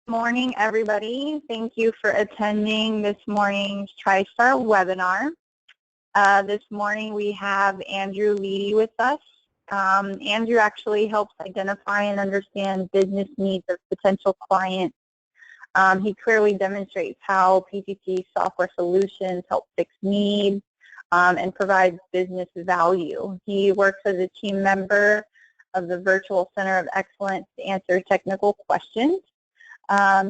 Morning, everybody. Thank you for attending this morning's TriStar webinar. This morning we have Andrew Leedy with us. Andrew actually helps identify and understand business needs of potential clients. He clearly demonstrates how PTC software solutions help fix needs and provide business value. He works as a team member of the Virtual Center of Excellence to answer technical questions.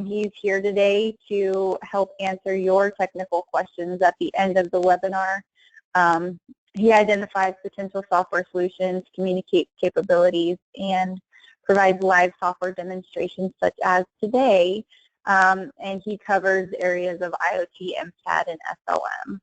He's here today to help answer your technical questions at the end of the webinar. He identifies potential software solutions, communicates capabilities, and provides live software demonstrations such as today. And he covers areas of IoT, MCAD, and SLM.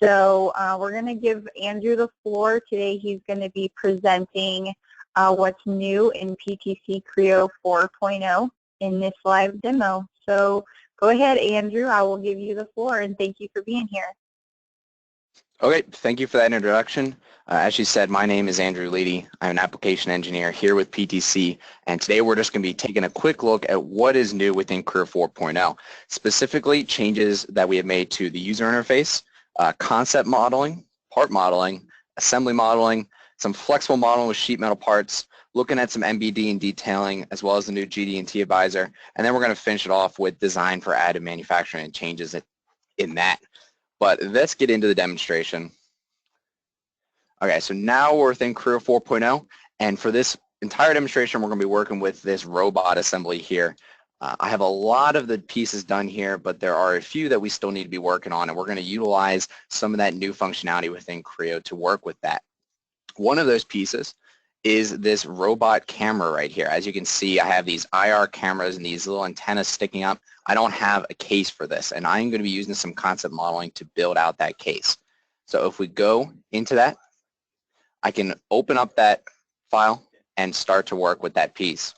So we're going to give Andrew the floor today. He's going to be presenting what's new in PTC Creo 4.0 in this live demo. So go ahead, Andrew. I will give you the floor, and thank you for being here. Okay, thank you for that introduction. As you said, my name is Andrew Leedy. I'm an application engineer here with PTC, and today we're just going to be taking a quick look at what is new within Creo 4.0, specifically changes that we have made to the user interface, concept modeling, part modeling, assembly modeling, some flexible modeling with sheet metal parts, looking at some MBD and detailing, as well as the new GD&T Advisor, and then we're going to finish it off with design for additive manufacturing and changes in that. But let's get into the demonstration. Okay, so now we're within Creo 4.0, and for this entire demonstration, we're going to be working with this robot assembly here. I have a lot of the pieces done here, but there are a few that we still need to be working on, and we're going to utilize some of that new functionality within Creo to work with that. One of those pieces is this robot camera right here. As you can see, I have these IR cameras and these little antennas sticking up. I don't have a case for this, and I'm going to be using some concept modeling to build out that case. So if we go into that, I can open up that file and start to work with that piece.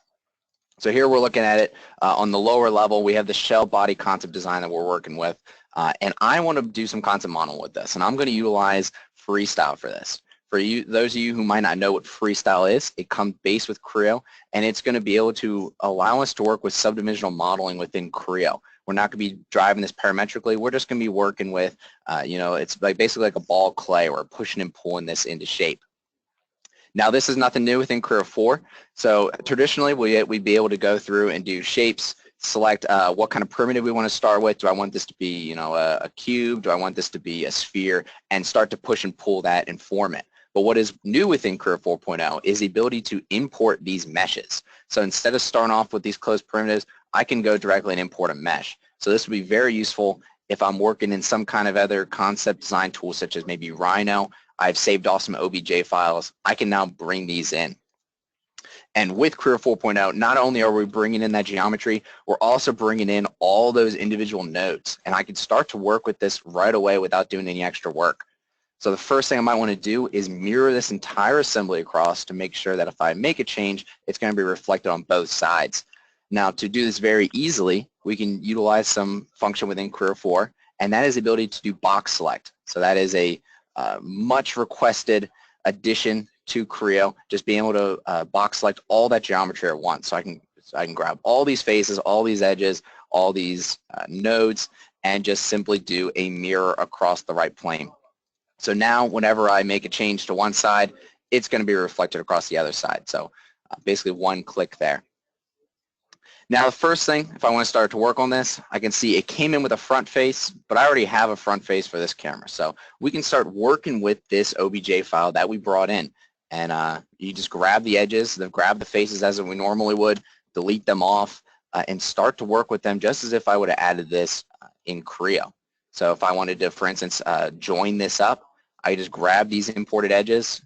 So here we're looking at it on the lower level. We have the shell body concept design that we're working with, and I want to do some concept modeling with this, and I'm going to utilize Freestyle for this. For you, those of you who might not know what Freestyle is, it comes based with Creo, and it's going to be able to allow us to work with subdivisional modeling within Creo. We're not going to be driving this parametrically. We're just going to be working with, it's like basically like a ball of clay, or pushing and pulling this into shape. Now, this is nothing new within Creo 4. So traditionally, we'd be able to go through and do shapes, select what kind of primitive we want to start with. Do I want this to be, a cube? Do I want this to be a sphere? And start to push and pull that and form it. But what is new within Creo 4.0 is the ability to import these meshes. So instead of starting off with these closed primitives, I can go directly and import a mesh. So this would be very useful if I'm working in some kind of other concept design tool, such as maybe Rhino. I've saved off some OBJ files. I can now bring these in. And with Creo 4.0, not only are we bringing in that geometry, we're also bringing in all those individual nodes. And I can start to work with this right away without doing any extra work. So the first thing I might want to do is mirror this entire assembly across to make sure that if I make a change, it's going to be reflected on both sides. Now, to do this very easily, we can utilize some function within Creo 4, and that is the ability to do box select. So that is a much requested addition to Creo, just being able to box select all that geometry at once. So I can grab all these faces, all these edges, all these nodes, and just simply do a mirror across the right plane. So now whenever I make a change to one side, it's going to be reflected across the other side. So basically one click there. Now the first thing, if I want to start to work on this, I can see it came in with a front face, but I already have a front face for this camera. So we can start working with this OBJ file that we brought in. And you just grab the edges, then grab the faces as we normally would, delete them off, and start to work with them just as if I would have added this in Creo. So if I wanted to, for instance, join this up, I just grab these imported edges,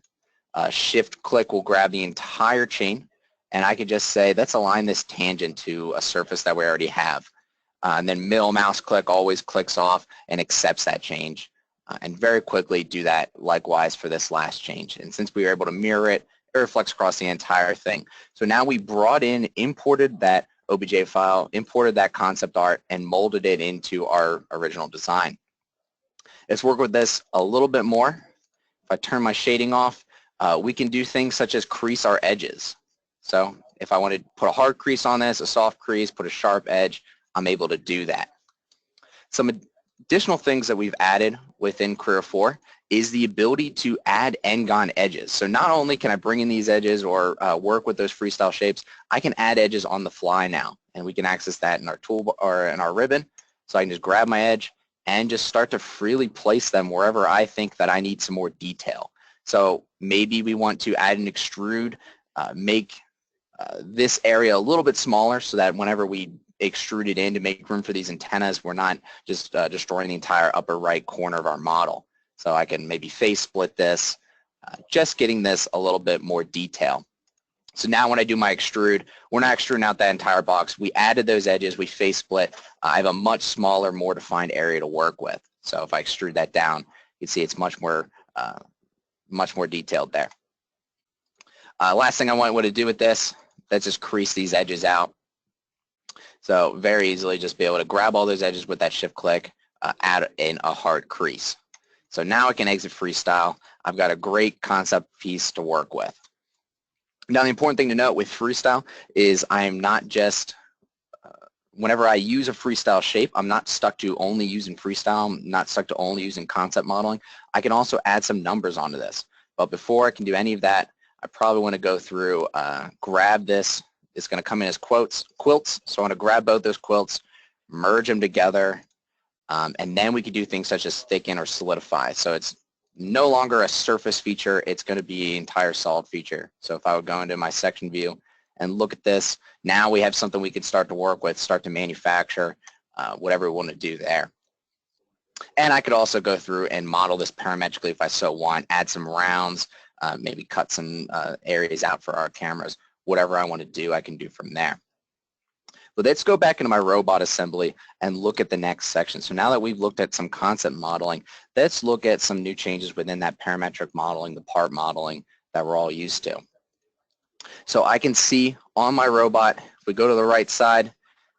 shift click will grab the entire chain, and I could just say, let's align this tangent to a surface that we already have. And then middle mouse click always clicks off and accepts that change. And very quickly do that likewise for this last change. And since we were able to mirror it, it reflects across the entire thing. So now we brought in, imported that OBJ file, imported that concept art, and molded it into our original design. Let's work with this a little bit more. If I turn my shading off, we can do things such as crease our edges. So If I want to put a hard crease on this, a soft crease, put a sharp edge, I'm able to do that. Some additional things that we've added within Creo 4 is the ability to add end-on edges. So not only can I bring in these edges or work with those freestyle shapes, I can add edges on the fly now, and we can access that in our toolbar or in our ribbon. So I can just grab my edge and just start to freely place them wherever I think that I need some more detail. So maybe we want to add an extrude, make this area a little bit smaller so that whenever we extrude it in to make room for these antennas, we're not just destroying the entire upper right corner of our model. So I can maybe face split this, just getting this a little bit more detail. So now when I do my extrude, we're not extruding out that entire box. We added those edges, we face split. I have a much smaller, more defined area to work with. So if I extrude that down, you can see it's much more detailed there. Last thing I want to do with this, let's just crease these edges out. So very easily just be able to grab all those edges with that shift click, add in a hard crease. So now I can exit Freestyle. I've got a great concept piece to work with. Now the important thing to note with Freestyle is I am not just, whenever I use a Freestyle shape, I'm not stuck to only using Freestyle. I'm not stuck to only using concept modeling. I can also add some numbers onto this. But before I can do any of that, I probably want to go through, grab this. It's going to come in as quilts. So I want to grab both those quilts, merge them together, and then we can do things such as thicken or solidify. So it's no longer a surface feature, it's going to be an entire solid feature. So if I would go into my section view and look at this, now we have something we can start to work with, start to manufacture, whatever we want to do there. And I could also go through and model this parametrically if I so want, add some rounds, maybe cut some areas out for our cameras. Whatever I want to do, I can do from there. But let's go back into my robot assembly and look at the next section. So now that we've looked at some concept modeling, let's look at some new changes within that parametric modeling, the part modeling that we're all used to. So I can see on my robot, if we go to the right side,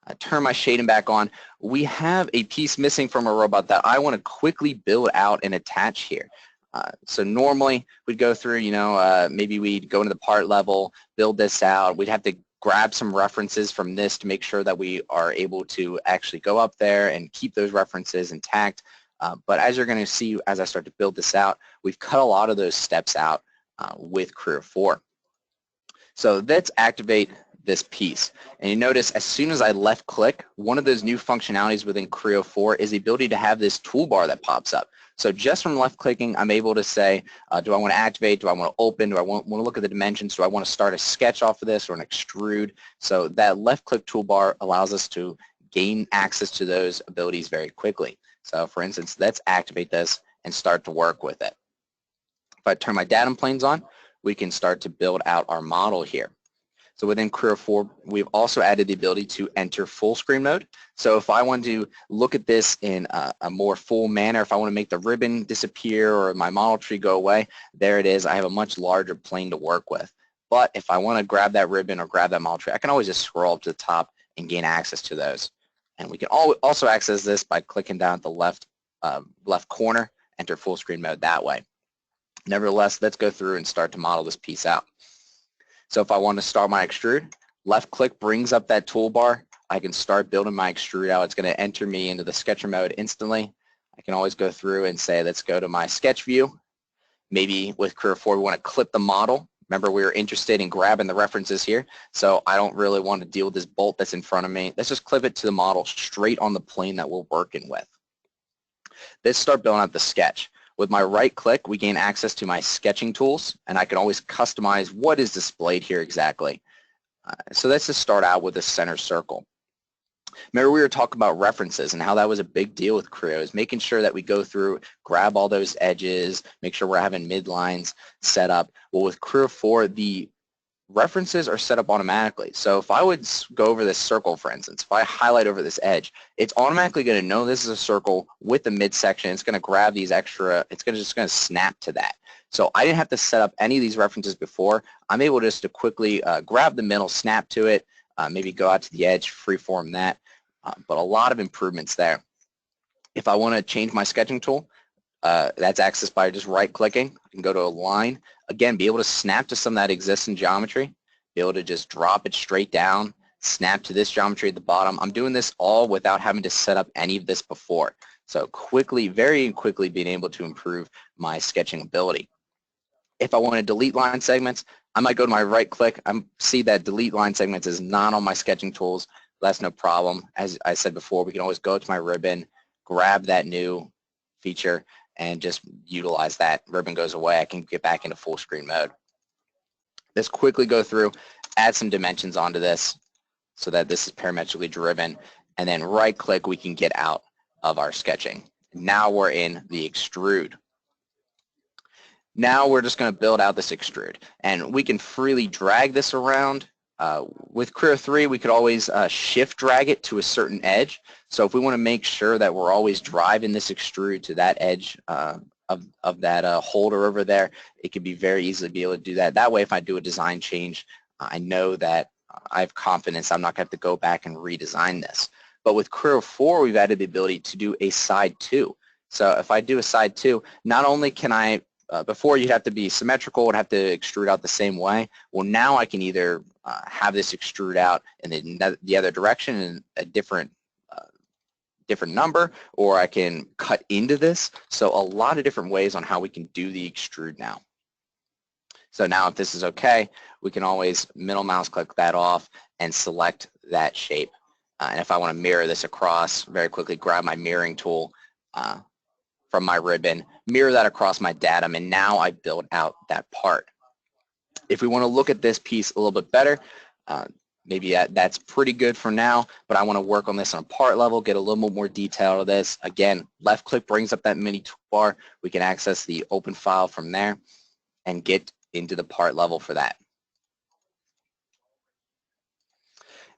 I turn my shading back on, we have a piece missing from a robot that I want to quickly build out and attach here. So normally we'd go through, maybe we'd go into the part level, build this out. We'd have to grab some references from this to make sure that we are able to actually go up there and keep those references intact. But as you're going to see as I start to build this out, we've cut a lot of those steps out with Creo 4. So let's activate this piece. And you notice as soon as I left click, one of those new functionalities within Creo 4 is the ability to have this toolbar that pops up. So just from left clicking, I'm able to say, do I want to activate, do I want to open, do I want to look at the dimensions, do I want to start a sketch off of this or an extrude? So that left click toolbar allows us to gain access to those abilities very quickly. So for instance, let's activate this and start to work with it. If I turn my datum planes on, we can start to build out our model here. So within Creo 4, we've also added the ability to enter full screen mode. So if I want to look at this in a more full manner, if I want to make the ribbon disappear or my model tree go away, there it is. I have a much larger plane to work with. But if I want to grab that ribbon or grab that model tree, I can always just scroll up to the top and gain access to those. And we can also access this by clicking down at the left corner, enter full screen mode that way. Nevertheless, let's go through and start to model this piece out. So if I want to start my extrude, left click brings up that toolbar. I can start building my extrude out. It's going to enter me into the sketcher mode instantly. I can always go through and say, let's go to my sketch view. Maybe with Creo 4, we want to clip the model. Remember, we were interested in grabbing the references here, so I don't really want to deal with this bolt that's in front of me. Let's just clip it to the model straight on the plane that we're working with. Let's start building out the sketch. With my right click, we gain access to my sketching tools, and I can always customize what is displayed here exactly. So let's just start out with a center circle. Remember we were talking about references and how that was a big deal with Creo, is making sure that we go through, grab all those edges, make sure we're having midlines set up. Well, with Creo 4, the references are set up automatically. So if I would go over this circle, for instance, if I highlight over this edge, it's automatically going to know this is a circle with the midsection. It's going to grab these extra, it's just going to snap to that. So I didn't have to set up any of these references before. I'm able just to quickly grab the middle, snap to it, maybe go out to the edge, freeform that, but a lot of improvements there. If I want to change my sketching tool, that's accessed by just right-clicking. I can go to a line. Again, be able to snap to some of that existing geometry, be able to just drop it straight down, snap to this geometry at the bottom. I'm doing this all without having to set up any of this before. So quickly, very quickly being able to improve my sketching ability. If I want to delete line segments, I might go to my right click. I see that delete line segments is not on my sketching tools. That's no problem. As I said before, we can always go to my ribbon, grab that new feature, and just utilize that. Ribbon goes away. I can get back into full screen mode. Let's quickly go through, add some dimensions onto this so that this is parametrically driven, and then right click, we can get out of our sketching. Now we're in the extrude. Now we're just going to build out this extrude, and we can freely drag this around. With Creo 3, we could always shift drag it to a certain edge. So if we want to make sure that we're always driving this extrude to that edge of that holder over there, it could be very easily be able to do that. That way, if I do a design change, I know that I have confidence I'm not going to have to go back and redesign this. But with Creo 4, we've added the ability to do a side 2. So if I do a side 2, not only can I before you'd have to be symmetrical, would have to extrude out the same way. Well, now I can either have this extrude out in the other direction in a different number, or I can cut into this. So a lot of different ways on how we can do the extrude now. So now if this is okay, we can always middle mouse click that off and select that shape. And if I want to mirror this across, very quickly grab my mirroring tool from my ribbon, mirror that across my datum, and now I build out that part. If we want to look at this piece a little bit better, maybe that's pretty good for now, but I want to work on this on a part level, get a little bit more detail of this. Again, left click brings up that mini toolbar. We can access the open file from there and get into the part level for that.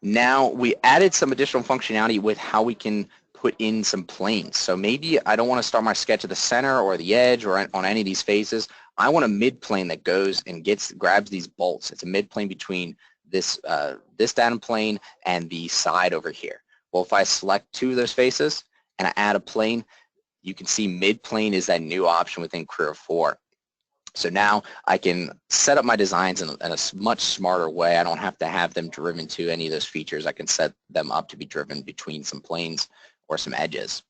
Now we added some additional functionality with how we can put in some planes. So maybe I don't want to start my sketch at the center or the edge or on any of these faces. I want a mid plane that goes and grabs these bolts. It's a mid plane between this datum plane and the side over here. Well, if I select two of those faces and I add a plane, you can see mid plane is that new option within Creo 4. So now I can set up my designs in a much smarter way. I don't have to have them driven to any of those features. I can set them up to be driven between some planes or some edges.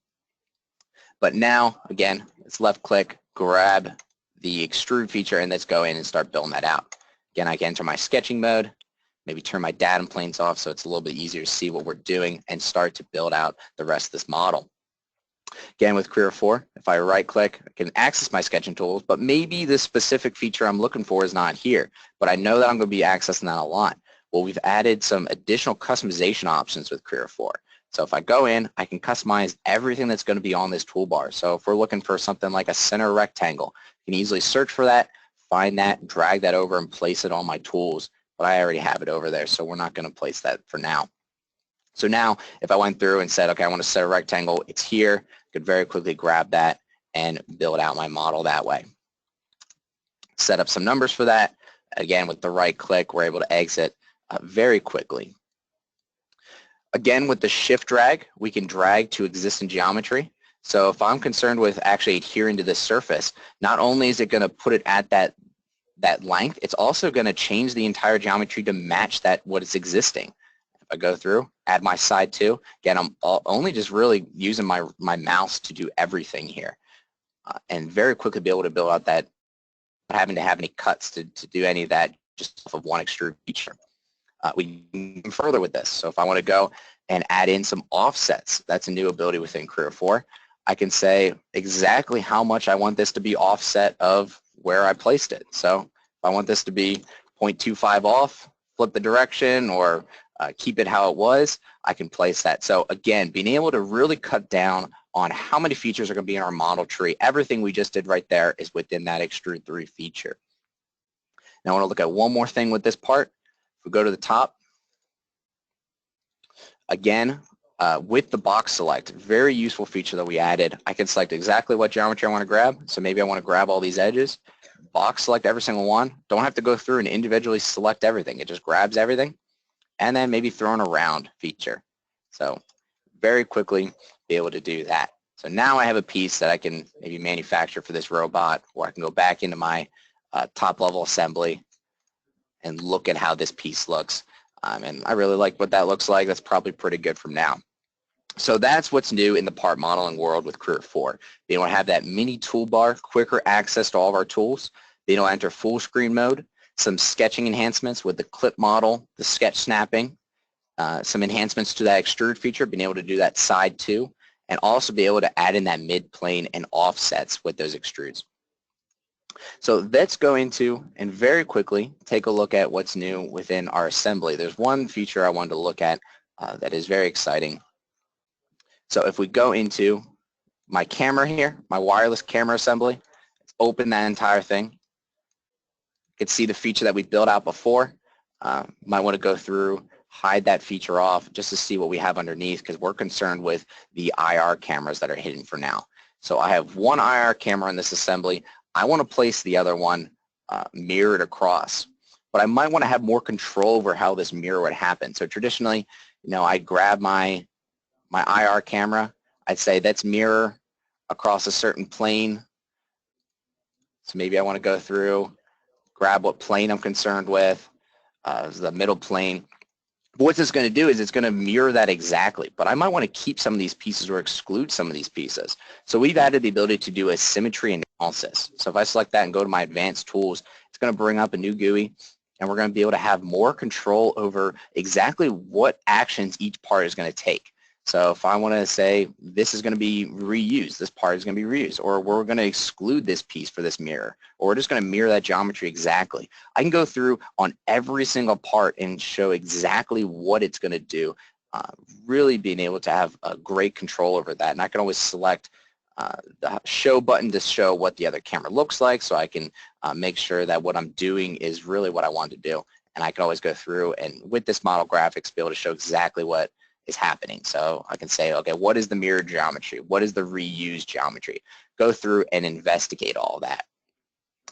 But now, again, it's left click, grab the extrude feature, and let's go in and start building that out. Again, I can enter my sketching mode, maybe turn my datum planes off so it's a little bit easier to see what we're doing, and start to build out the rest of this model. Again, with Creo 4, if I right click, I can access my sketching tools, but maybe this specific feature I'm looking for is not here, but I know that I'm going to be accessing that a lot. Well, we've added some additional customization options with Creo 4. So if I go in, I can customize everything that's going to be on this toolbar. So if we're looking for something like a center rectangle, you can easily search for that, find that, drag that over, and place it on my tools. But I already have it over there, so we're not going to place that for now. So now, if I went through and said, okay, I want to set a rectangle, it's here, I could very quickly grab that and build out my model that way. Set up some numbers for that. Again, with the right click, we're able to exit very quickly. Again, with the shift drag, we can drag to existing geometry. So if I'm concerned with actually adhering to this surface, not only is it going to put it at that length, it's also going to change the entire geometry to match what is existing. If I go through, add my side 2, again, I'm only just really using my mouse to do everything here. And very quickly be able to build out that, not having to have any cuts to do any of that, just off of one extrude feature. We can go further with this. So if I want to go and add in some offsets, that's a new ability within Creo 4. I can say exactly how much I want this to be offset of where I placed it. So if I want this to be 0.25 off, flip the direction, or keep it how it was, I can place that. So again, being able to really cut down on how many features are going to be in our model tree. Everything we just did right there is within that Extrude 3 feature. Now I want to look at one more thing with this part. If we go to the top, again, with the box select, very useful feature that we added. I can select exactly what geometry I want to grab. So maybe I want to grab all these edges, box select every single one. Don't have to go through and individually select everything. It just grabs everything, and then maybe throw an around feature. So very quickly be able to do that. So now I have a piece that I can maybe manufacture for this robot, or I can go back into my top level assembly, and look at how this piece looks. And I really like what that looks like. That's probably pretty good from now. So that's what's new in the part modeling world with Creo 4. Being able to have that mini toolbar, quicker access to all of our tools, being able to enter full screen mode, some sketching enhancements with the clip model, the sketch snapping, some enhancements to that extrude feature, being able to do that side too, and also be able to add in that mid-plane and offsets with those extrudes. So let's go into and very quickly take a look at what's new within our assembly. There's one feature I wanted to look at that is very exciting. So if we go into my camera here, my wireless camera assembly, let's open that entire thing. You can see the feature that we built out before. Might want to go through, hide that feature off just to see what we have underneath, because we're concerned with the IR cameras that are hidden for now. So I have one IR camera in this assembly. I want to place the other one mirrored across, but I might want to have more control over how this mirror would happen. So traditionally, I'd grab my IR camera, I'd say that's mirror across a certain plane. So maybe I want to go through, grab what plane I'm concerned with, the middle plane. But what this going to do is it's going to mirror that exactly, but I might want to keep some of these pieces or exclude some of these pieces. So we've added the ability to do a symmetry analysis. So if I select that and go to my advanced tools, it's going to bring up a new GUI, and we're going to be able to have more control over exactly what actions each part is going to take. So if I want to say this is going to be reused, this part is going to be reused, or we're going to exclude this piece for this mirror, or we're just going to mirror that geometry exactly. I can go through on every single part and show exactly what it's going to do, really being able to have a great control over that. And I can always select the show button to show what the other camera looks like, so I can make sure that what I'm doing is really what I want to do. And I can always go through and with this model graphics be able to show exactly what is happening. So I can say, okay, what is the mirror geometry? What is the reused geometry? Go through and investigate all that.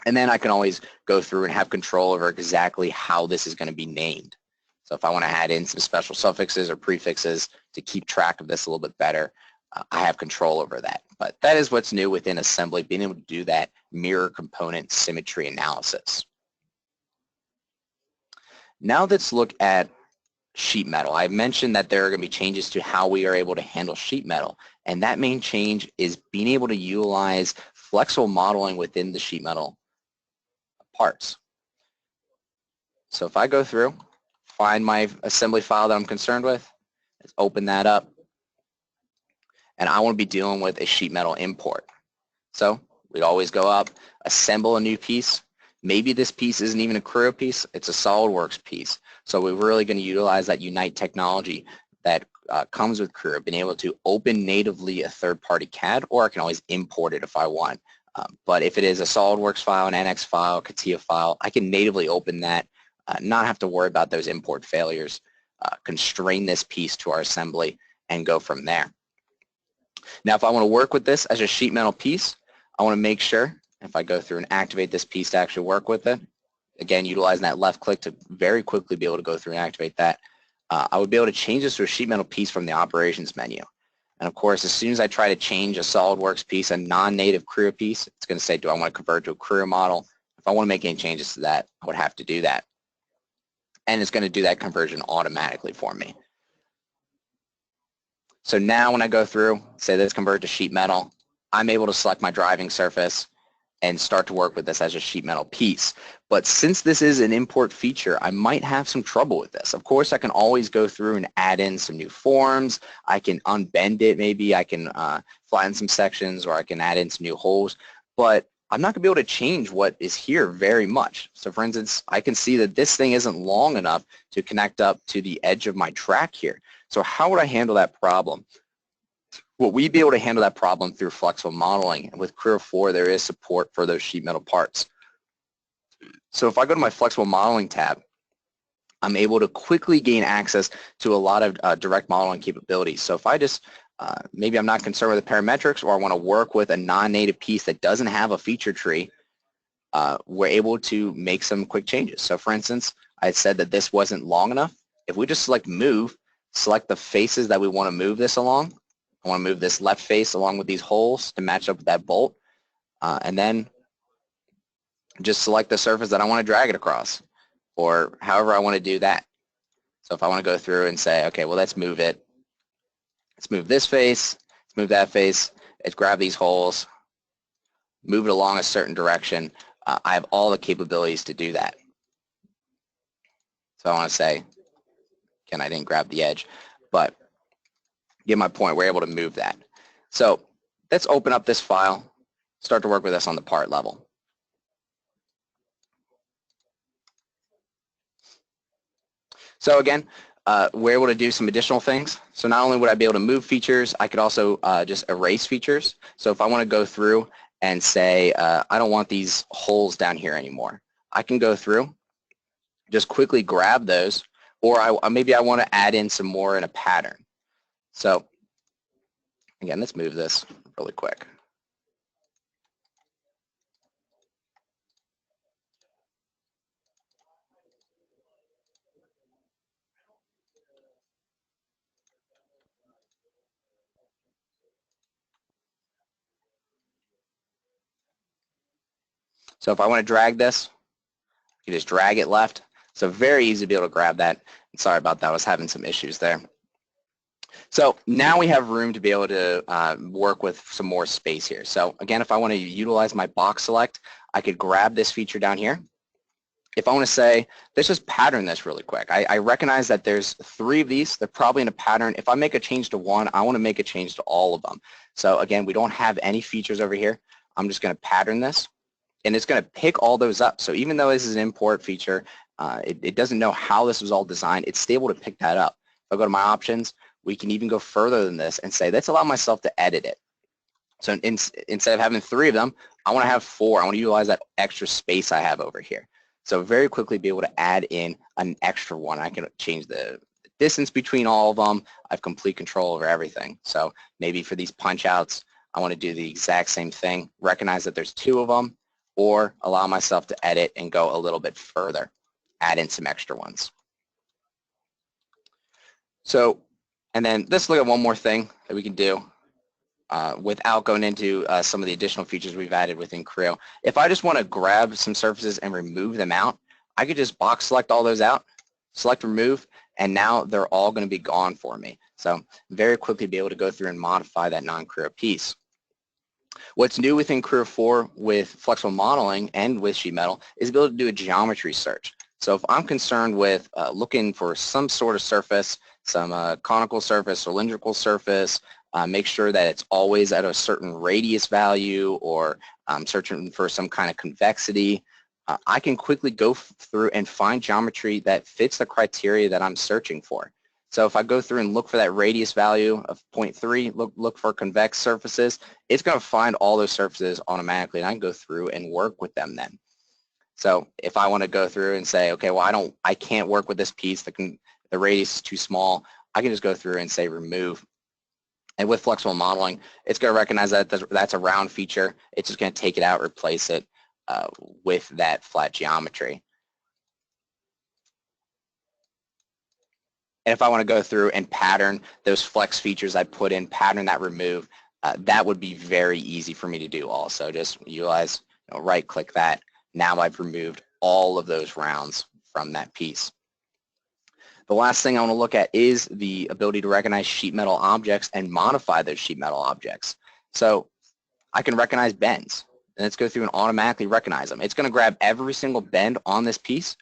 And then I can always go through and have control over exactly how this is going to be named. So if I want to add in some special suffixes or prefixes to keep track of this a little bit better, I have control over that. But that is what's new within assembly, being able to do that mirror component symmetry analysis. Now let's look at sheet metal. I mentioned that there are going to be changes to how we are able to handle sheet metal, and that main change is being able to utilize flexible modeling within the sheet metal parts. So if I go through, find my assembly file that I'm concerned with, let's open that up, and I want to be dealing with a sheet metal import. So we'd always go up, assemble a new piece. Maybe this piece isn't even a Creo piece, it's a SolidWorks piece. So we're really going to utilize that Unite technology that comes with Creo, being able to open natively a third-party CAD, or I can always import it if I want. But if it is a SolidWorks file, an NX file, CATIA file, I can natively open that, not have to worry about those import failures, constrain this piece to our assembly, and go from there. Now, if I want to work with this as a sheet metal piece, I want to make sure, if I go through and activate this piece to actually work with it, again, utilizing that left click to very quickly be able to go through and activate that, I would be able to change this to a sheet metal piece from the operations menu. And of course, as soon as I try to change a SolidWorks piece, a non-native Creo piece, it's going to say, do I want to convert to a Creo model? If I want to make any changes to that, I would have to do that. And it's going to do that conversion automatically for me. So now when I go through, say this convert to sheet metal, I'm able to select my driving surface and start to work with this as a sheet metal piece. But since this is an import feature, I might have some trouble with this. Of course, I can always go through and add in some new forms. I can unbend it maybe. I can flatten some sections, or I can add in some new holes. But I'm not going to be able to change what is here very much. So for instance, I can see that this thing isn't long enough to connect up to the edge of my track here. So how would I handle that problem? Well, we'd be able to handle that problem through flexible modeling. And with Creo 4, there is support for those sheet metal parts. So if I go to my flexible modeling tab, I'm able to quickly gain access to a lot of direct modeling capabilities. So if I just, maybe I'm not concerned with the parametrics, or I want to work with a non-native piece that doesn't have a feature tree, we're able to make some quick changes. So for instance, I said that this wasn't long enough. If we just select move, select the faces that we want to move this along. I want to move this left face along with these holes to match up with that bolt, and then just select the surface that I want to drag it across. or however I want to do that. So if I want to go through and say, okay, well, let's move it. Let's move this face. Let's move that face. Let's grab these holes, move it along a certain direction. I have all the capabilities to do that. So I want to say, again, I didn't grab the edge, but get my point. We're able to move that. So let's open up this file, start to work with this on the part level. So again, we're able to do some additional things. So not only would I be able to move features, I could also just erase features. So if I want to go through and say, I don't want these holes down here anymore, I can go through, just quickly grab those, or maybe I want to add in some more in a pattern. So again, let's move this really quick. So if I want to drag this, you just drag it left. So very easy to be able to grab that. And sorry about that, I was having some issues there. So now we have room to be able to work with some more space here. So again, if I want to utilize my box select, I could grab this feature down here. If I want to say, let's just pattern this really quick. I recognize that there's 3 of these. They're probably in a pattern. If I make a change to one, I want to make a change to all of them. So again, we don't have any features over here. I'm just going to pattern this, and it's going to pick all those up. So even though this is an import feature, it doesn't know how this was all designed. It's stable to pick that up. If I go to my options, we can even go further than this and say, let's allow myself to edit it. So instead of having 3 of them, I want to have 4. I want to utilize that extra space I have over here. So very quickly be able to add in an extra one. I can change the distance between all of them. I have complete control over everything. So maybe for these punch outs, I want to do the exact same thing, recognize that there's 2 of them, or allow myself to edit and go a little bit further, add in some extra ones. So, and then let's look at one more thing that we can do without going into some of the additional features we've added within Creo. If I just want to grab some surfaces and remove them out, I could just box select all those out, select remove, and now they're all going to be gone for me. So very quickly be able to go through and modify that non-Creo piece. What's new within Creo 4 with flexible modeling and with sheet metal is be able to do a geometry search. So if I'm concerned with looking for some sort of surface, some conical surface, cylindrical surface, make sure that it's always at a certain radius value, or searching for some kind of convexity, I can quickly go through and find geometry that fits the criteria that I'm searching for. So if I go through and look for that radius value of 0.3, look for convex surfaces, it's going to find all those surfaces automatically, and I can go through and work with them then. So if I want to go through and say, okay, well, I can't work with this piece, the radius is too small, I can just go through and say remove. And with flexible modeling, it's going to recognize that that's a round feature. It's just going to take it out, replace it with that flat geometry. And if I want to go through and pattern those flex features I put in, pattern that remove, that would be very easy for me to do also. Just utilize, right-click that. Now I've removed all of those rounds from that piece. The last thing I want to look at is the ability to recognize sheet metal objects and modify those sheet metal objects. So I can recognize bends, and let's go through and automatically recognize them. It's going to grab every single bend on this piece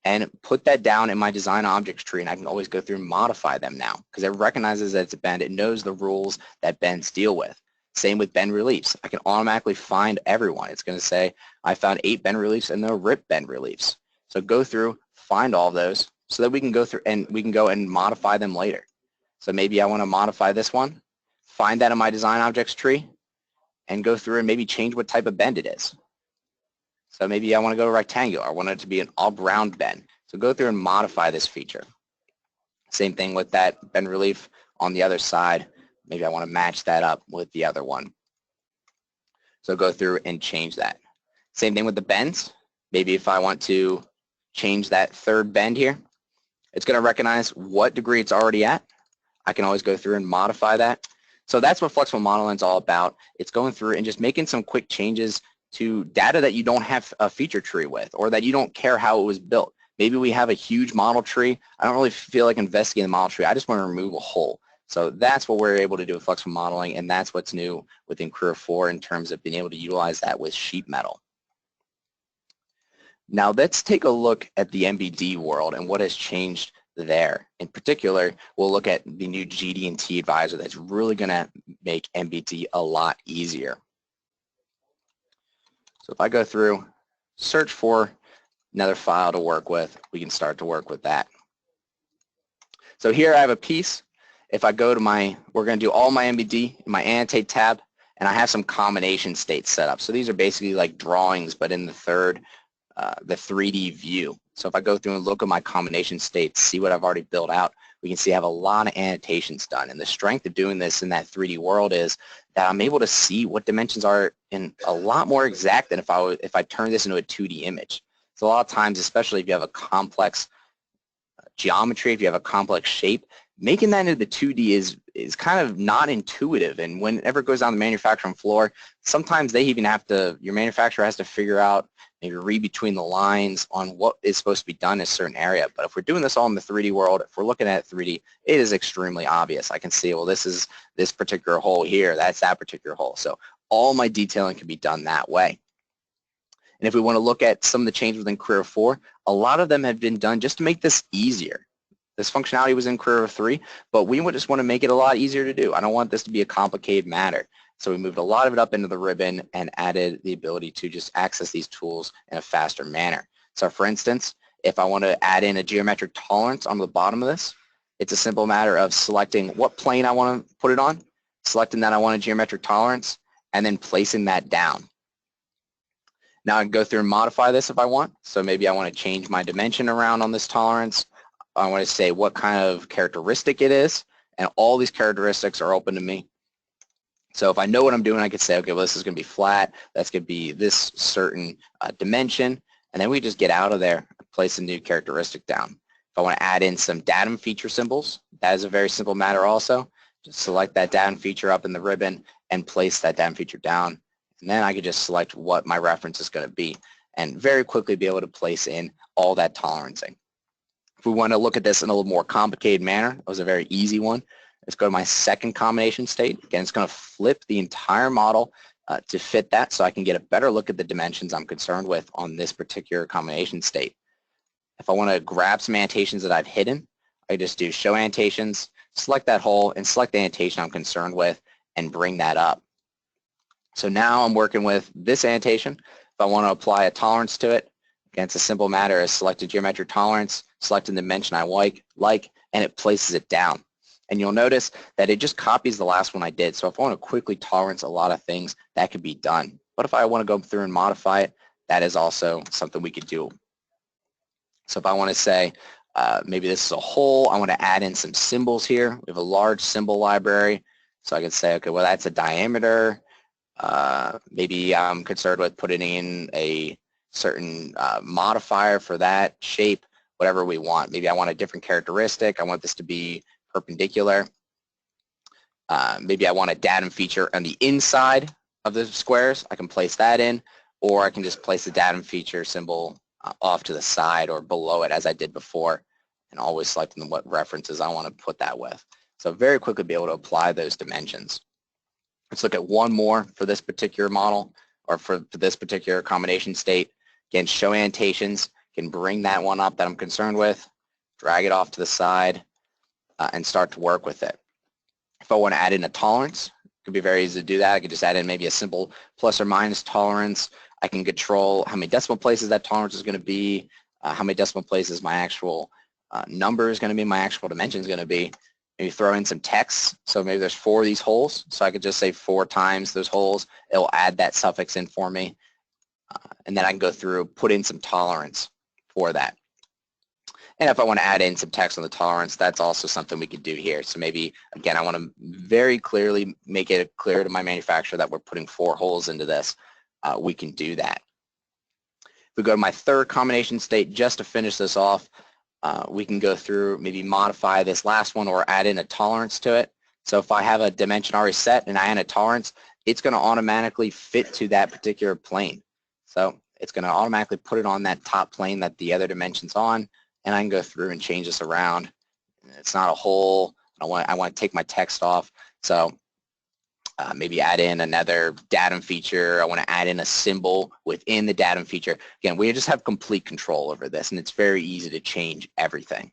and put that down in my design objects tree, and I can always go through and modify them now because it recognizes that it's a bend. It knows the rules that bends deal with. Same with bend reliefs. I can automatically find everyone. It's going to say, I found 8 bend reliefs and they're rip bend reliefs. So go through, find all of those so that we can go through and we can go and modify them later. So maybe I want to modify this one, find that in my design objects tree, and go through and maybe change what type of bend it is. So maybe I want to go rectangular. I want it to be an all-round bend. So go through and modify this feature. Same thing with that bend relief on the other side. Maybe I want to match that up with the other one. So go through and change that. Same thing with the bends. Maybe if I want to change that third bend here, it's going to recognize what degree it's already at. I can always go through and modify that. So that's what flexible modeling is all about. It's going through and just making some quick changes to data that you don't have a feature tree with, or that you don't care how it was built. Maybe we have a huge model tree. I don't really feel like investigating the model tree. I just want to remove a hole. So that's what we're able to do with flexible modeling, and that's what's new within Creo 4 in terms of being able to utilize that with sheet metal. Now let's take a look at the MBD world and what has changed there. In particular, we'll look at the new GD&T Advisor that's really going to make MBD a lot easier. So if I go through, search for another file to work with, we can start to work with that. So here I have a piece. If I go to we're going to do all my MBD in my Annotate tab, and I have some combination states set up. So these are basically like drawings, but in the 3D view. So if I go through and look at my combination states, see what I've already built out, we can see I have a lot of annotations done. And the strength of doing this in that 3D world is that I'm able to see what dimensions are in a lot more exact than if I turn this into a 2D image. So a lot of times, especially if you have a complex geometry, if you have a complex shape, making that into the 2D is kind of not intuitive. And whenever it goes down the manufacturing floor, sometimes your manufacturer has to figure out, maybe read between the lines on what is supposed to be done in a certain area. But if we're doing this all in the 3D world, if we're looking at 3D, it is extremely obvious. I can see, well, this is this particular hole here, that's that particular hole. So all my detailing can be done that way. And if we want to look at some of the changes within Creo 4, a lot of them have been done just to make this easier. This functionality was in Creo 3, but we would just want to make it a lot easier to do. I don't want this to be a complicated matter. So we moved a lot of it up into the ribbon and added the ability to just access these tools in a faster manner. So for instance, if I want to add in a geometric tolerance on the bottom of this, it's a simple matter of selecting what plane I want to put it on, selecting that I want a geometric tolerance, and then placing that down. Now I can go through and modify this if I want. So maybe I want to change my dimension around on this tolerance. I want to say what kind of characteristic it is, and all these characteristics are open to me. So if I know what I'm doing, I could say, okay, well, this is going to be flat, that's going to be this certain dimension, and then we just get out of there and place a new characteristic down. If I want to add in some datum feature symbols, that is a very simple matter also. Just select that datum feature up in the ribbon and place that datum feature down, and then I could just select what my reference is going to be and very quickly be able to place in all that tolerancing. If we want to look at this in a little more complicated manner, it was a very easy one. Let's go to my second combination state. Again, it's going to flip the entire model to fit that so I can get a better look at the dimensions I'm concerned with on this particular combination state. If I want to grab some annotations that I've hidden, I just do show annotations, select that hole, and select the annotation I'm concerned with and bring that up. So now I'm working with this annotation. If I want to apply a tolerance to it, again, it's a simple matter of select a geometric tolerance, selecting the dimension I like, and it places it down. And you'll notice that it just copies the last one I did. So if I want to quickly tolerance a lot of things, that could be done. But if I want to go through and modify it, that is also something we could do. So if I want to say, maybe this is a hole, I want to add in some symbols here. We have a large symbol library. So I could say, okay, well, that's a diameter. Maybe I'm concerned with putting in a certain modifier for that shape, whatever we want. Maybe I want a different characteristic. I want this to be perpendicular. Maybe I want a datum feature on the inside of the squares. I can place that in, or I can just place the datum feature symbol off to the side or below it as I did before, and always selecting what references I want to put that with. So very quickly be able to apply those dimensions. Let's look at one more for this particular model, or for this particular combination state. Again, show annotations, can bring that one up that I'm concerned with, drag it off to the side, and start to work with it. If I want to add in a tolerance, it could be very easy to do that. I could just add in maybe a simple plus or minus tolerance. I can control how many decimal places that tolerance is going to be, how many decimal places my actual number is going to be, my actual dimension is going to be. Maybe throw in some text. So maybe there's 4 of these holes. So I could just say 4 times those holes. It will add that suffix in for me. And then I can go through, put in some tolerance for that. And if I want to add in some text on the tolerance, that's also something we could do here. So maybe, again, I want to very clearly make it clear to my manufacturer that we're putting 4 holes into this. We can do that. If we go to my third combination state, just to finish this off, we can go through, maybe modify this last one or add in a tolerance to it. So if I have a dimension already set and I add a tolerance, it's going to automatically fit to that particular plane. So it's going to automatically put it on that top plane that the other dimension's on, and I can go through and change this around. It's not a whole, I want to take my text off, so maybe add in another datum feature. I want to add in a symbol within the datum feature. Again, we just have complete control over this, and it's very easy to change everything.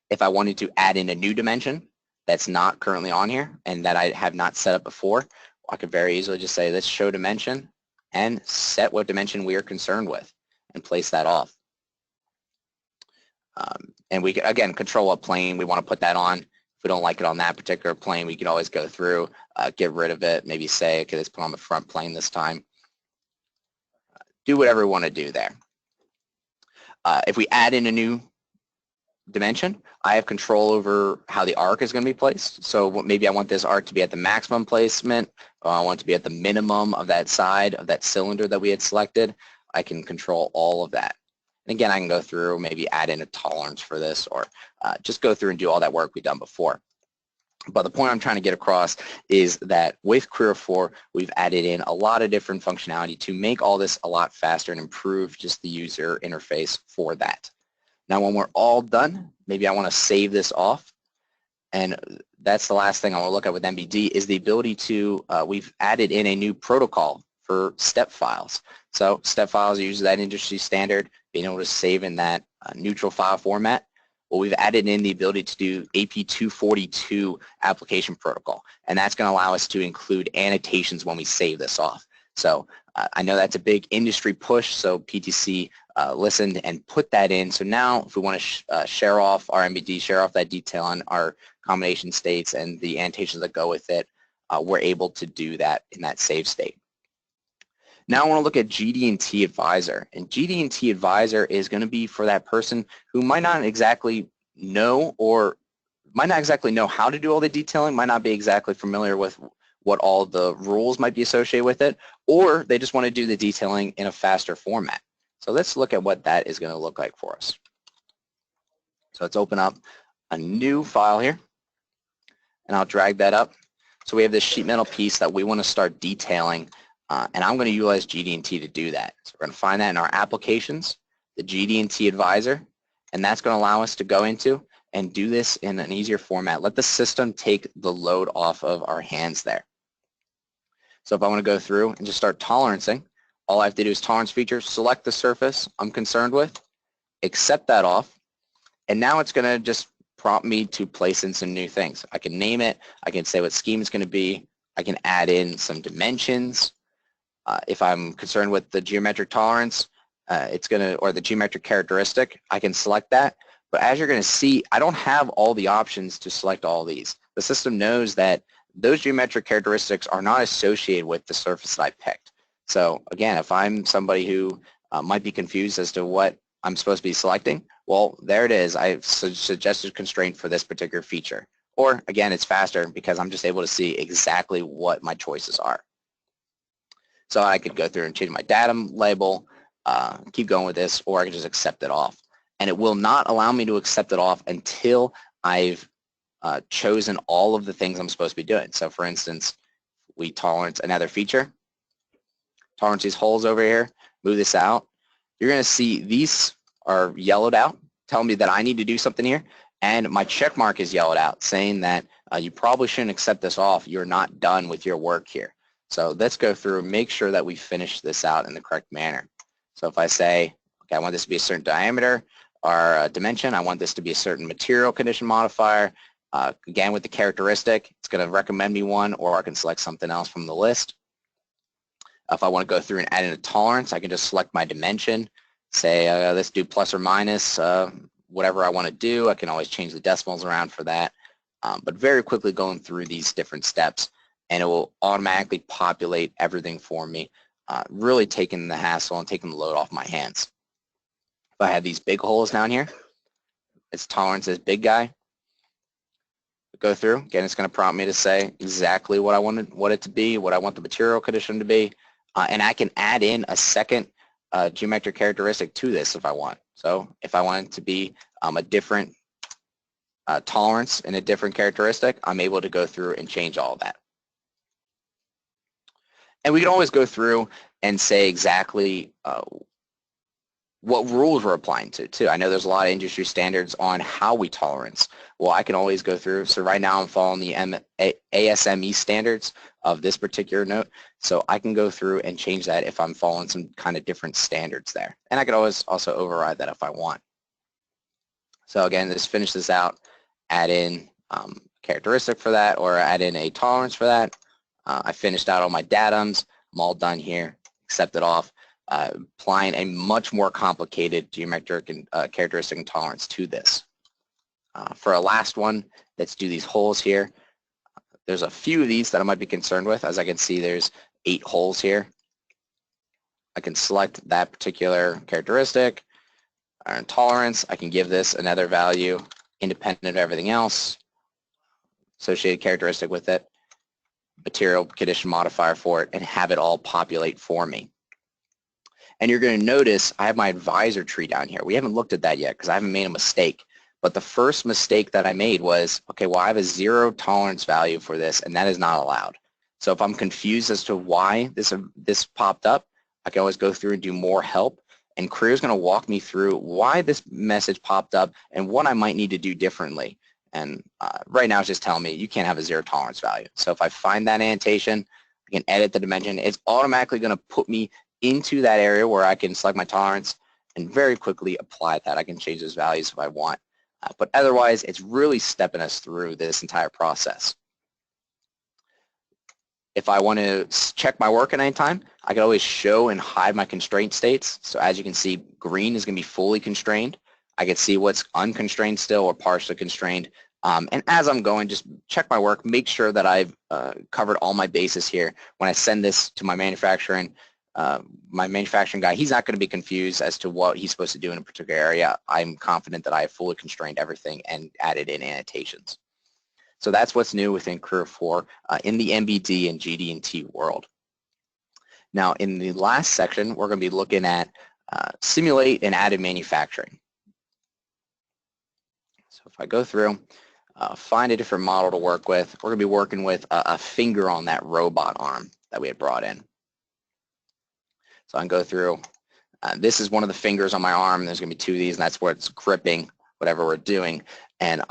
If I wanted to add in a new dimension that's not currently on here and that I have not set up before, I could very easily just say, let's show dimension and set what dimension we are concerned with and place that off. And we can, again, control what plane we want to put that on. If we don't like it on that particular plane, we can always go through, get rid of it, maybe say, okay, let's put on the front plane this time. Do whatever we want to do there. If we add in a new dimension, I have control over how the arc is going to be placed. So maybe I want this arc to be at the maximum placement, or I want it to be at the minimum of that side of that cylinder that we had selected. I can control all of that. And again, I can go through, maybe add in a tolerance for this, or just go through and do all that work we've done before. But the point I'm trying to get across is that with Creo 4, we've added in a lot of different functionality to make all this a lot faster and improve just the user interface for that. Now, when we're all done, maybe I want to save this off. And that's the last thing I want to look at with MBD is the ability to, we've added in a new protocol for step files. So step files use that industry standard, being able to save in that neutral file format. Well, we've added in the ability to do AP242 application protocol, and that's going to allow us to include annotations when we save this off. So I know that's a big industry push, so PTC listened and put that in. So now if we want to share off our MBD, share off that detail on our combination states and the annotations that go with it, we're able to do that in that save state. Now I want to look at GD&T Advisor, and GD&T Advisor is going to be for that person who might not exactly know or might not exactly know how to do all the detailing, might not be exactly familiar with what all the rules might be associated with it, or they just want to do the detailing in a faster format. So let's look at what that is going to look like for us. So let's open up a new file here, and I'll drag that up. So we have this sheet metal piece that we want to start detailing, and I'm going to utilize GD&T to do that. So we're going to find that in our applications, the GD&T Advisor, and that's going to allow us to go into and do this in an easier format. Let the system take the load off of our hands there. So if I want to go through and just start tolerancing, all I have to do is tolerance feature, select the surface I'm concerned with, accept that off, and now it's going to just prompt me to place in some new things. I can name it, I can say what scheme it's going to be, I can add in some dimensions. If I'm concerned with the geometric tolerance, it's going to, or the geometric characteristic, I can select that. But as you're going to see, I don't have all the options to select all these. The system knows that those geometric characteristics are not associated with the surface that I picked. So again, if I'm somebody who might be confused as to what I'm supposed to be selecting, well, there it is. I've suggested constraint for this particular feature. Or again, it's faster because I'm just able to see exactly what my choices are. So I could go through and change my datum label, keep going with this, or I can just accept it off. And it will not allow me to accept it off until I've chosen all of the things I'm supposed to be doing. So for instance, we tolerance another feature, tolerance these holes over here, move this out. You're going to see these are yellowed out, telling me that I need to do something here, and my check mark is yellowed out, saying that you probably shouldn't accept this off. You're not done with your work here. So let's go through and make sure that we finish this out in the correct manner. So if I say, okay, I want this to be a certain diameter or dimension, I want this to be a certain material condition modifier, again with the characteristic, it's going to recommend me one, or I can select something else from the list. If I want to go through and add in a tolerance, I can just select my dimension, say let's do plus or minus, whatever I want to do. I can always change the decimals around for that, but very quickly going through these different steps, and it will automatically populate everything for me, really taking the hassle and taking the load off my hands. If I have these big holes down here, its tolerance is big guy. Go through, again, it's going to prompt me to say exactly what I want it to be, what I want the material condition to be, and I can add in a second geometric characteristic to this if I want. So if I want it to be a different tolerance and a different characteristic, I'm able to go through and change all of that. And we can always go through and say exactly what rules we're applying to, too. I know there's a lot of industry standards on how we tolerance. Well, I can always go through. So right now I'm following the ASME standards of this particular note. So I can go through and change that if I'm following some kind of different standards there. And I could always also override that if I want. So again, just finish this out, add in characteristic for that, or add in a tolerance for that. I finished out all my datums. I'm all done here. Accept it off. Applying a much more complicated geometric and characteristic and tolerance to this. For our last one, let's do these holes here. There's a few of these that I might be concerned with. As I can see, there's 8 holes here. I can select that particular characteristic and tolerance. I can give this another value independent of everything else, associated characteristic with it, material condition modifier for it, and have it all populate for me. And you're going to notice I have my advisor tree down here. We haven't looked at that yet because I haven't made a mistake. But the first mistake that I made was, okay, well, I have a 0 tolerance value for this, and that is not allowed. So if I'm confused as to why this popped up, I can always go through and do more help. And Creo is going to walk me through why this message popped up and what I might need to do differently. And right now it's just telling me you can't have a 0 tolerance value. So if I find that annotation, I can edit the dimension. It's automatically going to put me into that area where I can select my tolerance and very quickly apply that. I can change those values if I want. But otherwise, it's really stepping us through this entire process. If I want to check my work at any time, I can always show and hide my constraint states. So as you can see, green is going to be fully constrained. I can see what's unconstrained still or partially constrained. And as I'm going, just check my work, make sure that I've covered all my bases here. When I send this to my manufacturing guy, he's not going to be confused as to what he's supposed to do in a particular area. I'm confident that I have fully constrained everything and added in annotations. So that's what's new within Creo 4 in the MBD and GD&T world. Now, in the last section, we're going to be looking at simulate and additive manufacturing. So if I go through, find a different model to work with, we're going to be working with a finger on that robot arm that we had brought in. So I can go through. This is one of the fingers on my arm. There's going to be 2 of these, and that's where it's gripping whatever we're doing. And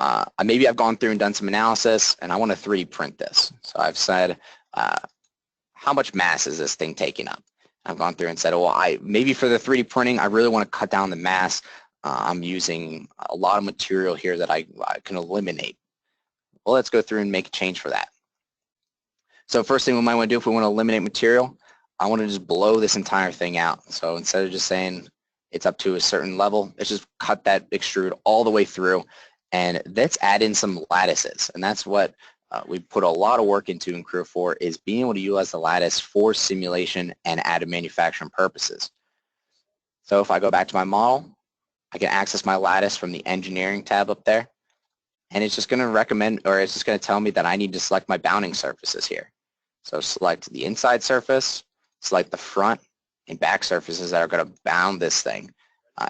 maybe I've gone through and done some analysis, and I want to 3D print this. So I've said, how much mass is this thing taking up? I've gone through and said, well, maybe for the 3D printing, I really want to cut down the mass. I'm using a lot of material here that I can eliminate. Well, let's go through and make a change for that. So first thing we might want to do if we want to eliminate material, I want to just blow this entire thing out. So instead of just saying it's up to a certain level, let's just cut that extrude all the way through, and let's add in some lattices. And that's what we put a lot of work into in Creo 4, is being able to utilize the lattice for simulation and additive manufacturing purposes. So if I go back to my model, I can access my lattice from the engineering tab up there, and it's just going to recommend, or it's just going to tell me that I need to select my bounding surfaces here. So select the inside surface, select the front and back surfaces that are going to bound this thing.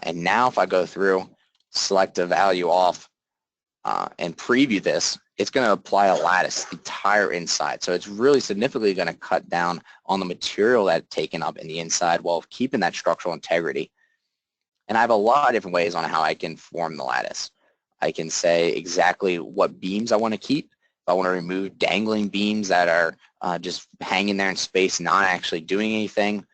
And now if I go through, select a value off, and preview this, it's going to apply a lattice the entire inside. So it's really significantly going to cut down on the material that's taken up in the inside while keeping that structural integrity. And I have a lot of different ways on how I can form the lattice. I can say exactly what beams I want to keep. If I want to remove dangling beams that are just hanging there in space, not actually doing anything.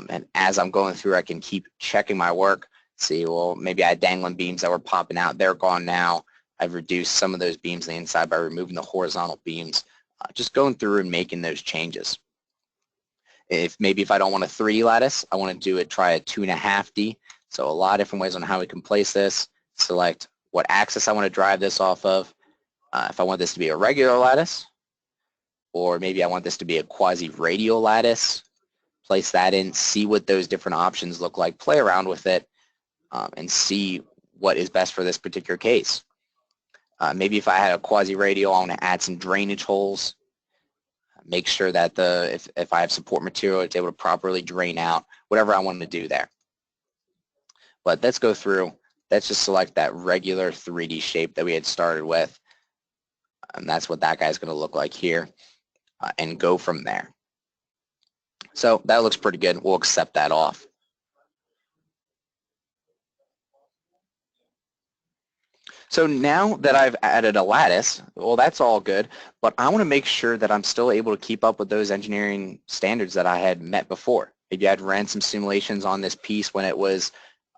And as I'm going through, I can keep checking my work, see, well, maybe I had dangling beams that were popping out. They're gone now. I've reduced some of those beams on the inside by removing the horizontal beams, just going through and making those changes. If I don't want a 3D lattice, I want to try a 2.5D. So a lot of different ways on how we can place this. Select what axis I want to drive this off of. If I want this to be a regular lattice, or maybe I want this to be a quasi-radial lattice, place that in, see what those different options look like, play around with it, and see what is best for this particular case. Maybe if I had a quasi-radial, I want to add some drainage holes, make sure that if I have support material, it's able to properly drain out, whatever I want to do there. But let's go through, let's just select that regular 3D shape that we had started with, and that's what that guy's going to look like here, and go from there. So that looks pretty good. We'll accept that off. So now that I've added a lattice, well, that's all good, but I want to make sure that I'm still able to keep up with those engineering standards that I had met before. Maybe I'd ran some simulations on this piece when it was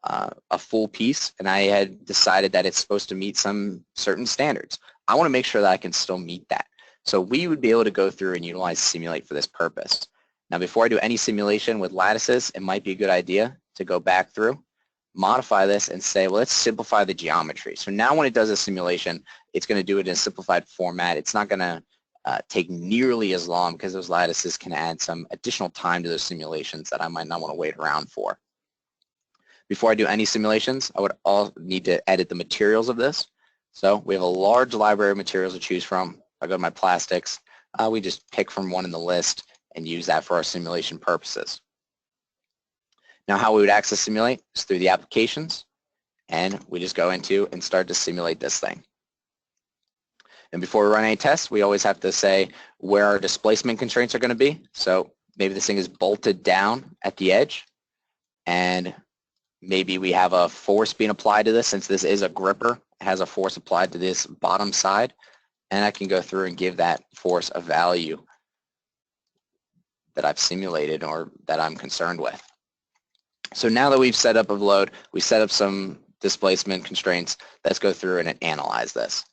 a full piece, and I had decided that it's supposed to meet some certain standards. I want to make sure that I can still meet that. So we would be able to go through and utilize Simulate for this purpose. Now, before I do any simulation with lattices, it might be a good idea to go back through, modify this, and say, well, let's simplify the geometry. So now when it does a simulation, it's going to do it in a simplified format. It's not going to take nearly as long because those lattices can add some additional time to those simulations that I might not want to wait around for. Before I do any simulations, I would all need to edit the materials of this. So we have a large library of materials to choose from. I go to my plastics. We just pick from one in the list and use that for our simulation purposes. Now how we would access Simulate is through the applications, and we just go into and start to simulate this thing. And before we run any tests, we always have to say where our displacement constraints are going to be. So maybe this thing is bolted down at the edge, and maybe we have a force being applied to this. Since this is a gripper, it has a force applied to this bottom side, and I can go through and give that force a value that I've simulated or that I'm concerned with. So now that we've set up a load, we set up some displacement constraints, let's go through and analyze this.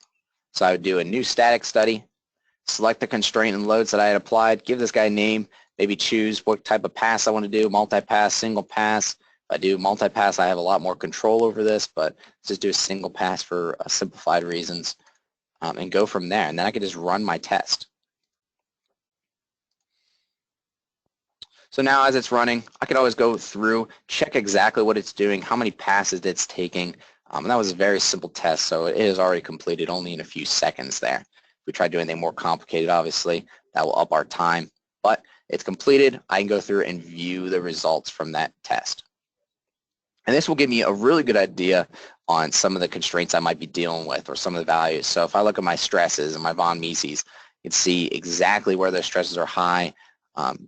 So I would do a new static study, select the constraint and loads that I had applied, give this guy a name, maybe choose what type of pass I want to do, multi-pass, single pass. If I do multi-pass, I have a lot more control over this, but let's just do a single pass for simplified reasons and go from there. And then I can just run my test. So now as it's running, I could always go through, check exactly what it's doing, how many passes it's taking. And that was a very simple test, so it is already completed only in a few seconds there. If we try to do anything more complicated, obviously, that will up our time. But it's completed. I can go through and view the results from that test. And this will give me a really good idea on some of the constraints I might be dealing with or some of the values. So if I look at my stresses and my von Mises, you can see exactly where those stresses are high,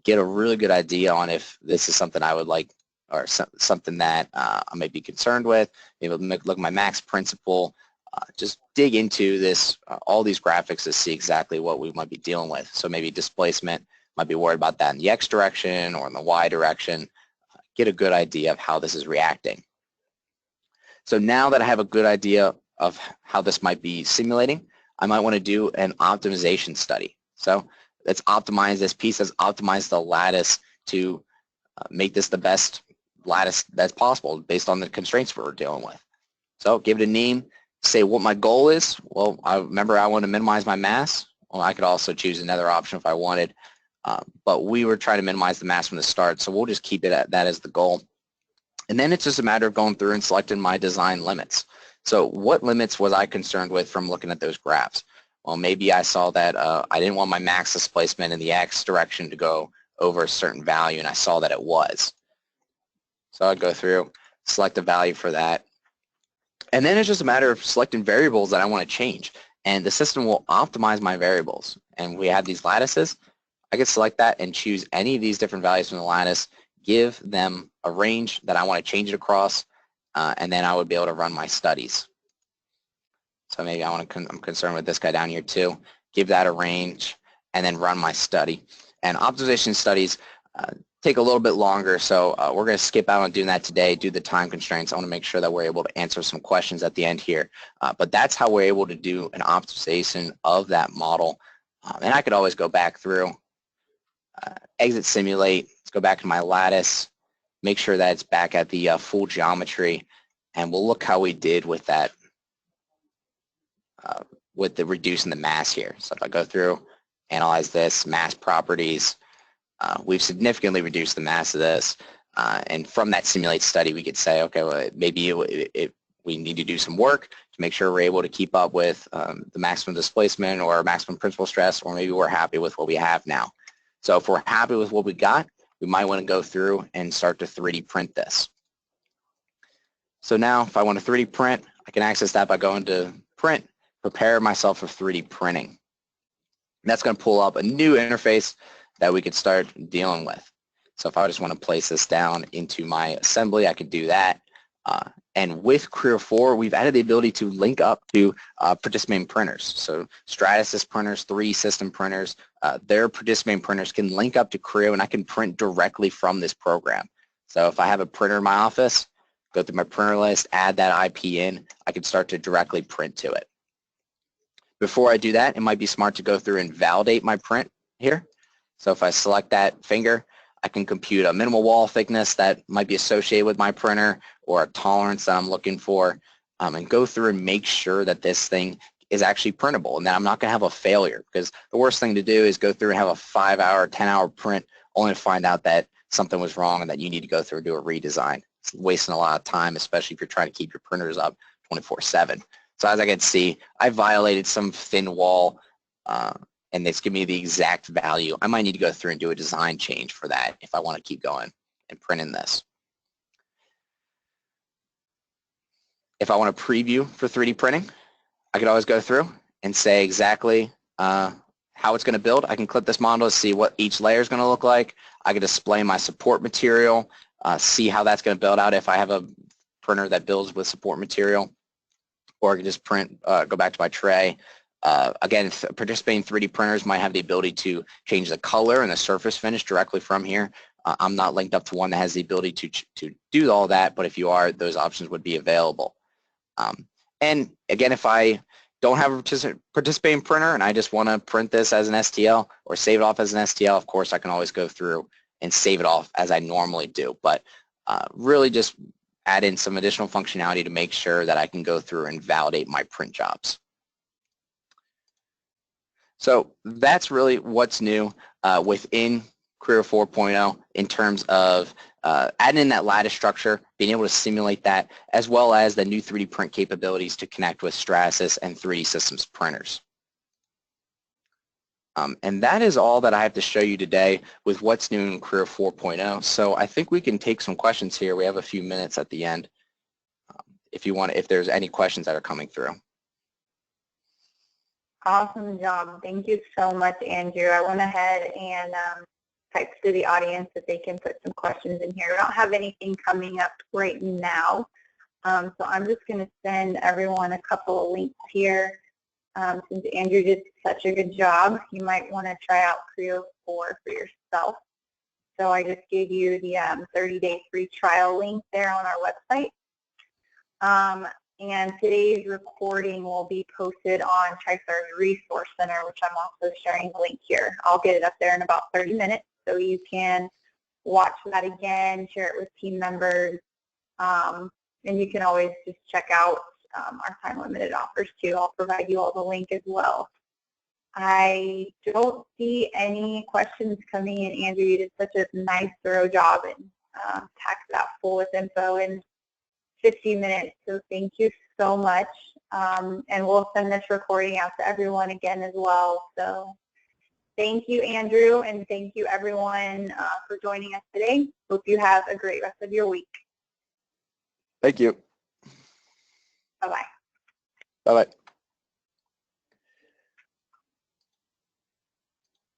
get a really good idea on if this is something I would like or something that I may be concerned with. Maybe look at my max principle, just dig into this, all these graphics to see exactly what we might be dealing with. So maybe displacement, might be worried about that in the X direction or in the Y direction. Get a good idea of how this is reacting. So now that I have a good idea of how this might be simulating, I might want to do an optimization study. So let's optimize this piece, let's optimize the lattice to make this the best lattice that's possible based on the constraints we're dealing with. So give it a name, say what my goal is. Well, I remember I want to minimize my mass. Well, I could also choose another option if I wanted, but we were trying to minimize the mass from the start, so we'll just keep it at that as the goal. And then it's just a matter of going through and selecting my design limits. So what limits was I concerned with from looking at those graphs? Well, maybe I saw that I didn't want my max displacement in the X direction to go over a certain value, and I saw that it was. So I'd go through, select a value for that. And then it's just a matter of selecting variables that I want to change. And the system will optimize my variables. And we have these lattices. I could select that and choose any of these different values from the lattice, give them a range that I want to change it across, and then I would be able to run my studies. So maybe I'm concerned with this guy down here too. Give that a range and then run my study. And optimization studies take a little bit longer, so we're going to skip out on doing that today, due to the time constraints. I want to make sure that we're able to answer some questions at the end here. But that's how we're able to do an optimization of that model. And I could always go back through, exit simulate, let's go back to my lattice, make sure that it's back at the full geometry, and we'll look how we did with that, with the reducing the mass here. So if I go through, analyze this, mass properties, we've significantly reduced the mass of this, and from that simulate study we could say, okay, well, maybe we need to do some work to make sure we're able to keep up with the maximum displacement or maximum principal stress, or maybe we're happy with what we have now. So if we're happy with what we got, we might want to go through and start to 3D print this. So now if I want to 3D print, I can access that by going to print, prepare myself for 3D printing. And that's going to pull up a new interface that we could start dealing with. So if I just want to place this down into my assembly, I could do that. And with Creo 4, we've added the ability to link up to participating printers. So Lattices printers, 3D system printers, their participating printers can link up to Creo, and I can print directly from this program. So if I have a printer in my office, go through my printer list, add that IP in, I can start to directly print to it. Before I do that, it might be smart to go through and validate my print here. So if I select that finger, I can compute a minimal wall thickness that might be associated with my printer or a tolerance that I'm looking for, and go through and make sure that this thing is actually printable and that I'm not going to have a failure, because the worst thing to do is go through and have a 5-hour, 10-hour print only to find out that something was wrong and that you need to go through and do a redesign. It's wasting a lot of time, especially if you're trying to keep your printers up 24/7. So as I can see, I violated some thin wall, and it's giving me the exact value. I might need to go through and do a design change for that if I want to keep going and printing this. If I want to preview for 3D printing, I could always go through and say exactly how it's going to build. I can click this model to see what each layer is going to look like. I can display my support material, see how that's going to build out if I have a printer that builds with support material. Or I can just print, go back to my tray. Again, participating 3D printers might have the ability to change the color and the surface finish directly from here. I'm not linked up to one that has the ability to do all that, but if you are, those options would be available. And again, if I don't have a participating printer and I just want to print this as an STL or save it off as an STL, of course, I can always go through and save it off as I normally do. But really just add in some additional functionality to make sure that I can go through and validate my print jobs. So that's really what's new within Creo 4.0 in terms of adding in that lattice structure, being able to simulate that, as well as the new 3D print capabilities to connect with Lattices and 3D Systems printers. And that is all that I have to show you today with what's new in Creo 4.0. So I think we can take some questions here. We have a few minutes at the end if there's any questions that are coming through. Awesome job. Thank you so much, Andrew. I went ahead and typed to the audience that they can put some questions in here. We don't have anything coming up right now, so I'm just going to send everyone a couple of links here. Since Andrew did such a good job, you might want to try out Creo 4 for yourself. So I just gave you the 30-day free trial link there on our website. And today's recording will be posted on TriStar's Resource Center, which I'm also sharing the link here. I'll get it up there in about 30 minutes, so you can watch that again, share it with team members, and you can always just check out our time-limited offers too. I'll provide you all the link as well. I don't see any questions coming in. Andrew, you did such a nice, thorough job and packed that full with info in 50 minutes, so thank you so much. And we'll send this recording out to everyone again as well. So thank you, Andrew, and thank you, everyone, for joining us today. Hope you have a great rest of your week. Thank you. Bye-bye. Bye-bye.